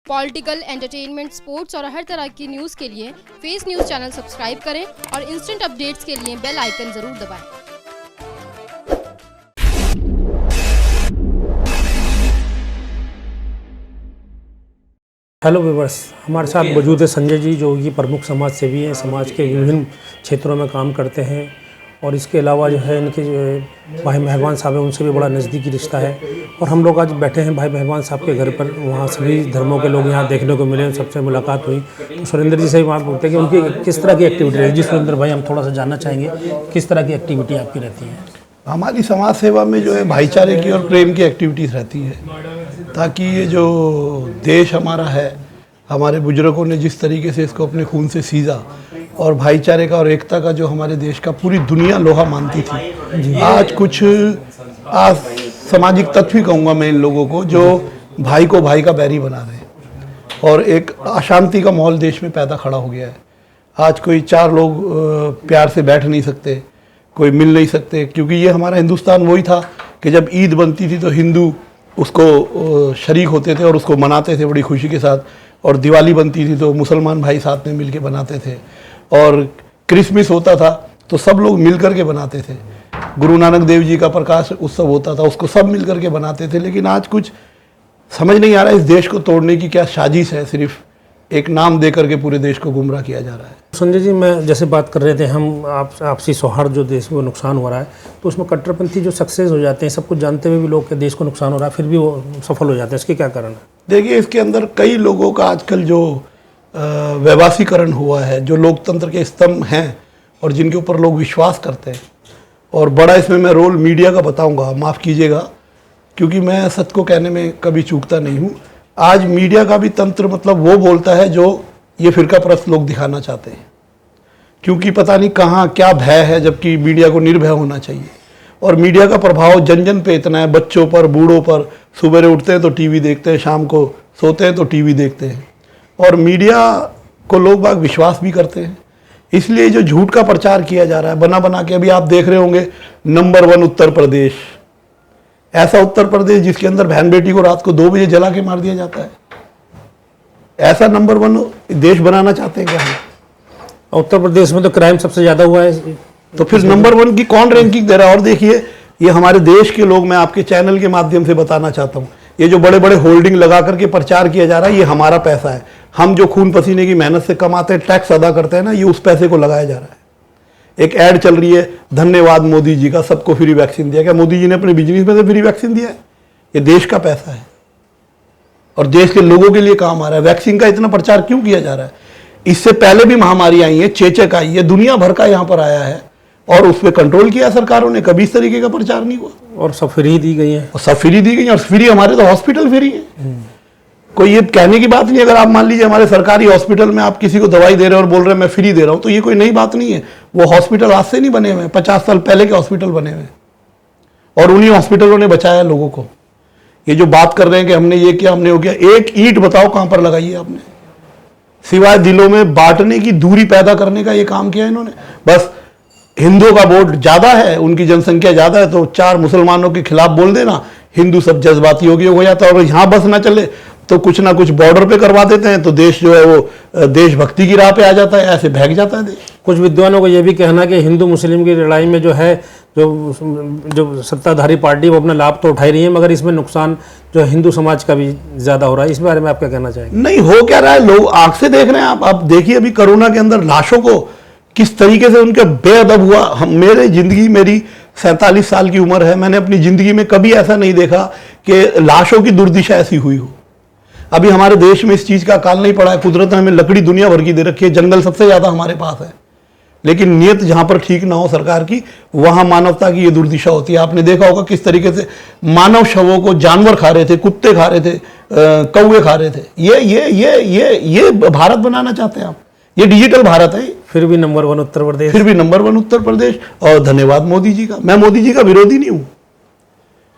Political, entertainment, sports और हर तरह की न्यूज़ के लिए फेस न्यूज़ चैनल सब्सक्राइब करें और इंस्टेंट अपडेट्स के लिए बेल आइकन ज़रूर दबाएं। हेलो व्यूअर्स, हमारे साथ मौजूद है संजय जी, जो कि प्रमुख समाज सेवी हैं, समाज के विभिन्न क्षेत्रों में काम करते हैं। और इसके अलावा जो है इनके जो भाई मेहरबान साहब हैं, उनसे भी बड़ा नज़दीकी रिश्ता है। और हम लोग आज बैठे हैं भाई मेहरबान साहब के घर पर। वहाँ सभी धर्मों के लोग यहाँ देखने को मिले, सबसे मुलाकात हुई। तो सुरेंद्र जी से ही वहाँ बोलते हैं कि उनकी किस तरह की एक्टिविटी है। जी सुरेंद्र भाई, हम थोड़ा सा जानना चाहेंगे किस तरह की एक्टिविटी आपकी रहती है। हमारी समाज सेवा में जो है भाईचारे की और प्रेम की एक्टिविटीज़ रहती है, ताकि ये जो देश हमारा है, हमारे बुजुर्गों ने जिस तरीके से इसको अपने खून से सींचा और भाईचारे का और एकता का जो हमारे देश का पूरी दुनिया लोहा मानती थी, आज सामाजिक तत्व ही कहूँगा मैं इन लोगों को, जो भाई को भाई का बैरी बना रहे हैं और एक अशांति का माहौल देश में पैदा खड़ा हो गया है। आज कोई चार लोग प्यार से बैठ नहीं सकते, कोई मिल नहीं सकते, क्योंकि ये हमारा हिंदुस्तान वही था कि जब ईद बनती थी तो हिंदू उसको शरीक होते थे और उसको मनाते थे बड़ी खुशी के साथ, और दिवाली बनती थी तो मुसलमान भाई साथ में मिलके बनाते थे, और क्रिसमस होता था तो सब लोग मिल कर के बनाते थे, गुरु नानक देव जी का प्रकाश उत्सव होता था उसको सब मिल कर के बनाते थे। लेकिन आज कुछ समझ नहीं आ रहा इस देश को तोड़ने की क्या साजिश है, सिर्फ एक नाम दे करके पूरे देश को गुमराह किया जा रहा है। संजय जी, मैं जैसे बात कर रहे थे हम आपसी सौहार्द जो देश में नुकसान हो रहा है, तो उसमें कट्टरपंथी जो सक्सेस हो जाते हैं, सब कुछ जानते हुए भी लोग के देश को नुकसान हो रहा है, फिर भी वो सफल हो जाते हैं, इसके क्या कारण है? देखिए, इसके अंदर कई लोगों का आजकल जो वैवासीकरण हुआ है, जो लोकतंत्र के स्तंभ हैं और जिनके ऊपर लोग विश्वास करते हैं, और बड़ा इसमें मैं रोल मीडिया का बताऊंगा, माफ़ कीजिएगा क्योंकि मैं सच को कहने में कभी चूकता नहीं हूँ। आज मीडिया का भी तंत्र मतलब वो बोलता है जो ये फिरकापरस्त लोग दिखाना चाहते हैं, क्योंकि पता नहीं कहाँ क्या भय है, जबकि मीडिया को निर्भय होना चाहिए। और मीडिया का प्रभाव जन जन पे इतना है, बच्चों पर, बूढ़ों पर। सुबह उठते हैं तो टीवी देखते हैं, शाम को सोते हैं तो टीवी देखते हैं, और मीडिया को लोग बाग विश्वास भी करते हैं। इसलिए जो झूठ का प्रचार किया जा रहा है बना बना के, अभी आप देख रहे होंगे नंबर 1 उत्तर प्रदेश, ऐसा उत्तर प्रदेश जिसके अंदर बहन बेटी को रात को 2 बजे जला के मार दिया जाता है, ऐसा नंबर 1 देश बनाना चाहते हैं क्या हम? उत्तर प्रदेश में तो क्राइम सबसे ज़्यादा हुआ है, तो फिर नंबर 1 की कौन रैंकिंग दे रहा है? और देखिए, ये हमारे देश के लोग, मैं आपके चैनल के माध्यम से बताना चाहता हूँ, ये जो बड़े बड़े होल्डिंग लगा करके प्रचार किया जा रहा है, ये हमारा पैसा है। हम जो खून पसीने की मेहनत से कमाते हैं, टैक्स अदा करते हैं ना, ये उस पैसे को लगाया जा रहा है। एक ऐड चल रही है, धन्यवाद मोदी जी का, सबको फ्री वैक्सीन दिया। क्या मोदी जी ने अपने बिजनेस में से फ्री वैक्सीन दिया है? ये देश का पैसा है और देश के लोगों के लिए काम आ रहा है। वैक्सीन का इतना प्रचार क्यों किया जा रहा है? इससे पहले भी महामारी आई है, चेचक आई है, दुनिया भर का यहाँ पर आया है, और उस पर कंट्रोल किया सरकारों ने, कभी इस तरीके का प्रचार नहीं हुआ। और सब फ्री दी गई है, और सब फ्री दी गई, और फ्री हमारे तो हॉस्पिटल फ्री है। कोई ये कहने की बात नहीं। अगर आप मान लीजिए हमारे सरकारी हॉस्पिटल में आप किसी को दवाई दे रहे हो और बोल रहे हैं मैं फ्री दे रहा हूं, तो ये कोई नई बात नहीं है। वो हॉस्पिटल आज से नहीं बने हुए हैं, 50 साल पहले के हॉस्पिटल बने हुए हैं, और उन्हीं हॉस्पिटलों ने बचाया लोगों को। ये जो बात कर रहे हैं कि हमने ये किया, हमने वो किया, एक ईंट बताओ कहां पर लगाई है आपने? सिवाय दिलों में बांटने की, दूरी पैदा करने का ये काम किया इन्होंने। बस हिंदुओं का वोट ज्यादा है, उनकी जनसंख्या ज्यादा है, तो 4 मुसलमानों के खिलाफ बोल देना, हिंदू सब जज्बाती हो जाता है। और यहाँ बस ना चले तो कुछ ना कुछ बॉर्डर पे करवा देते हैं, तो देश जो है वो देशभक्ति की राह पे आ जाता है, ऐसे भाग जाता है देश। कुछ विद्वानों को ये भी कहना कि हिंदू मुस्लिम की लड़ाई में जो है जो सत्ताधारी पार्टी वो अपना लाभ तो उठा ही रही है, मगर इसमें नुकसान जो हिंदू समाज का भी ज्यादा हो रहा है। इस बारे में आप क्या कहना चाहेंगे? नहीं, हो क्या रहा है, लोग आंख से देख रहे हैं। आप देखिए, अभी कोरोना के अंदर लाशों को किस तरीके से उनके बेअदब हुआ। मेरी 47 साल की उम्र है, मैंने अपनी जिंदगी में कभी ऐसा नहीं देखा कि लाशों की दुर्दशा ऐसी हुई हो। अभी हमारे देश में इस चीज का काल नहीं पड़ा है। कुदरत ने हमें लकड़ी दुनिया भर की दे रखी है, जंगल सबसे ज्यादा हमारे पास है, लेकिन नियत जहां पर ठीक ना हो सरकार की, वहां मानवता की ये दुर्दशा होती है। आपने देखा होगा किस तरीके से मानव शवों को जानवर खा रहे थे, कुत्ते खा रहे थे, कौवे खा रहे थे। ये भारत बनाना चाहते हैं आप? ये डिजिटल भारत है। फिर भी नंबर 1 उत्तर प्रदेश, फिर भी नंबर 1 उत्तर प्रदेश। और धन्यवाद मोदी जी का। मैं मोदी जी का विरोधी नहीं हूं,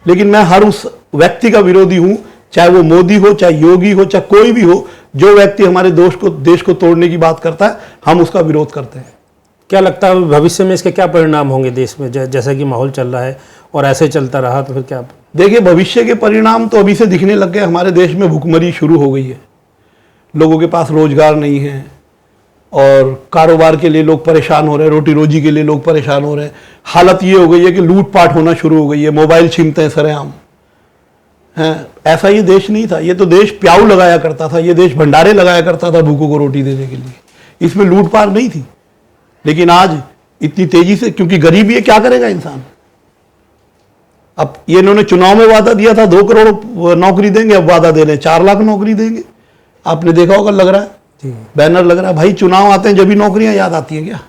लेकिन मैं हर उस व्यक्ति का विरोधी हूं, चाहे वो मोदी हो, चाहे योगी हो, चाहे कोई भी हो, जो व्यक्ति हमारे देश को तोड़ने की बात करता है, हम उसका विरोध करते हैं। क्या लगता है भविष्य में इसके क्या परिणाम होंगे देश में, जैसा कि माहौल चल रहा है और ऐसे चलता रहा तो फिर क्या? देखिए, भविष्य के परिणाम तो अभी से दिखने लग गए। हमारे देश में भुखमरी शुरू हो गई है। लोगों के पास रोजगार नहीं है और कारोबार के लिए लोग परेशान हो रहे हैं, रोटी रोजी के लिए लोग परेशान हो रहे हैं। हालत ये हो गई है कि लूटपाट होना शुरू हो गई है, मोबाइल छीनते हैं सरेआम हैं। ऐसा ये देश नहीं था, ये तो देश प्याऊ लगाया करता था, ये देश भंडारे लगाया करता था भूखों को रोटी देने के लिए, इसमें लूटपाट नहीं थी। लेकिन आज इतनी तेजी से, क्योंकि गरीबी है, क्या करेगा इंसान। अब ये इन्होंने चुनाव में वादा दिया था 2 करोड़ नौकरी देंगे, अब वादा दे रहे हैं 4 लाख नौकरी देंगे। आपने देखा होगा, लग रहा है बैनर लग रहा है। भाई चुनाव आते हैं जब भी नौकरियां याद आती हैं क्या?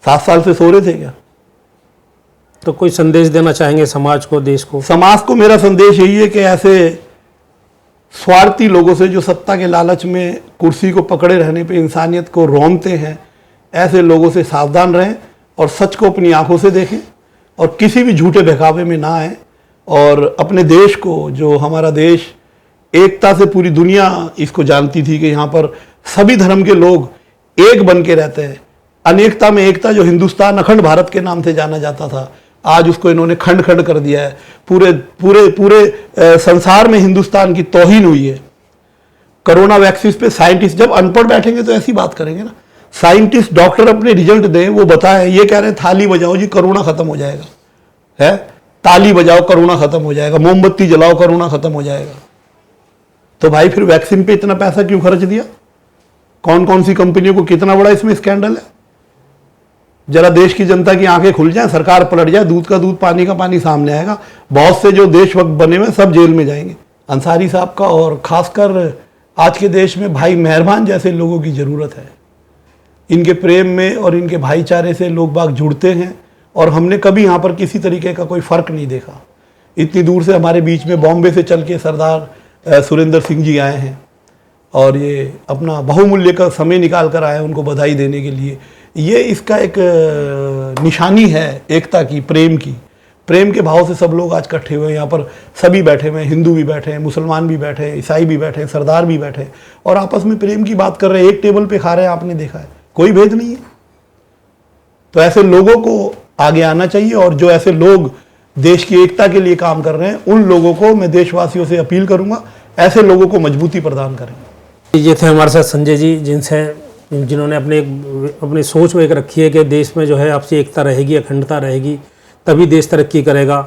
7 साल से सो रहे थे क्या? तो कोई संदेश देना चाहेंगे समाज को, देश को? समाज को मेरा संदेश यही है कि ऐसे स्वार्थी लोगों से जो सत्ता के लालच में कुर्सी को पकड़े रहने पे इंसानियत को रौंदते हैं, ऐसे लोगों से सावधान रहें और सच को अपनी आंखों से देखें और किसी भी झूठे बहकावे में ना आए। और अपने देश को, जो हमारा देश एकता से पूरी दुनिया इसको जानती थी कि यहाँ पर सभी धर्म के लोग एक बन के रहते हैं, अनेकता में एकता, जो हिंदुस्तान अखंड भारत के नाम से जाना जाता था, आज उसको इन्होंने खंड खंड कर दिया है। पूरे पूरे पूरे संसार में हिंदुस्तान की तौहीन हुई है। कोरोना वैक्सीन पे साइंटिस्ट जब अनपढ़ बैठेंगे तो ऐसी बात करेंगे ना। साइंटिस्ट, डॉक्टर अपने रिजल्ट दें, वो बताएं, ये कह रहे हैं थाली बजाओ जी कोरोना खत्म हो जाएगा, है ताली बजाओ कोरोना खत्म हो जाएगा, मोमबत्ती जलाओ कोरोना खत्म हो जाएगा। तो भाई फिर वैक्सीन पे इतना पैसा क्यों खर्च दिया? कौन कौन सी कंपनियों को कितना बड़ा इसमें स्कैंडल है? जरा देश की जनता की आंखें खुल जाए, सरकार पलट जाए, दूध का दूध पानी का पानी सामने आएगा। बहुत से जो देशभक्त बने हुए सब जेल में जाएंगे। अंसारी साहब का और खासकर आज के देश में भाई मेहरबान जैसे लोगों की ज़रूरत है। इनके प्रेम में और इनके भाईचारे से लोग बाग जुड़ते हैं और हमने कभी यहाँ पर किसी तरीके का कोई फ़र्क नहीं देखा। इतनी दूर से हमारे बीच में बॉम्बे से चल के सरदार सुरेंद्र सिंह जी आए हैं और ये अपना बहुमूल्य का समय निकाल कर आए उनको बधाई देने के लिए। ये इसका एक निशानी है एकता की, प्रेम की। प्रेम के भाव से सब लोग आज इकट्ठे हुए हैं। यहाँ पर सभी बैठे हुए हैं, हिंदू भी बैठे हैं, मुसलमान भी बैठे हैं, ईसाई भी बैठे हैं, सरदार भी बैठे हैं और आपस में प्रेम की बात कर रहे हैं। एक टेबल पे खा रहे हैं, आपने देखा है, कोई भेद नहीं है। तो ऐसे लोगों को आगे आना चाहिए और जो ऐसे लोग देश की एकता के लिए काम कर रहे हैं, उन लोगों को मैं देशवासियों से अपील करूंगा, ऐसे लोगों को मजबूती प्रदान करें। ये थे हमारे साथ संजय जी, जिन्होंने अपनी सोच में एक रखी है कि देश में जो है आपसी एकता रहेगी, अखंडता रहेगी, तभी देश तरक्की करेगा।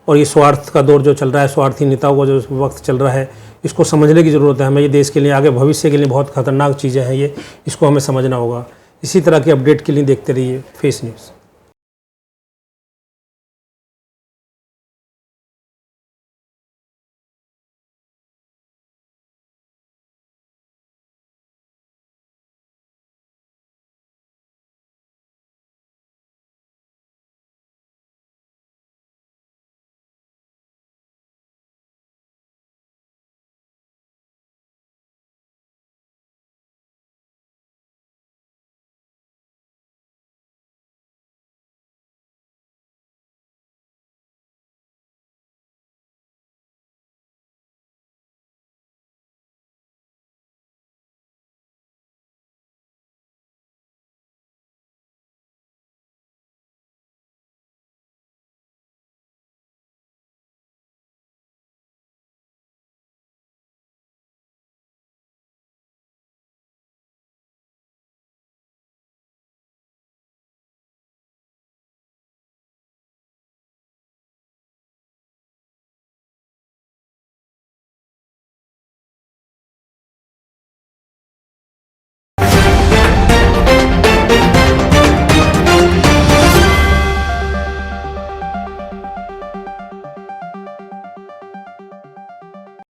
और ये स्वार्थ का दौर जो चल रहा है, स्वार्थी नेताओं का जो वक्त चल रहा है, इसको समझने की ज़रूरत है हमें। ये देश के लिए, आगे भविष्य के लिए बहुत खतरनाक चीज़ें हैं ये, इसको हमें समझना होगा। इसी तरह के अपडेट के लिए देखते रहिए फेस न्यूज़।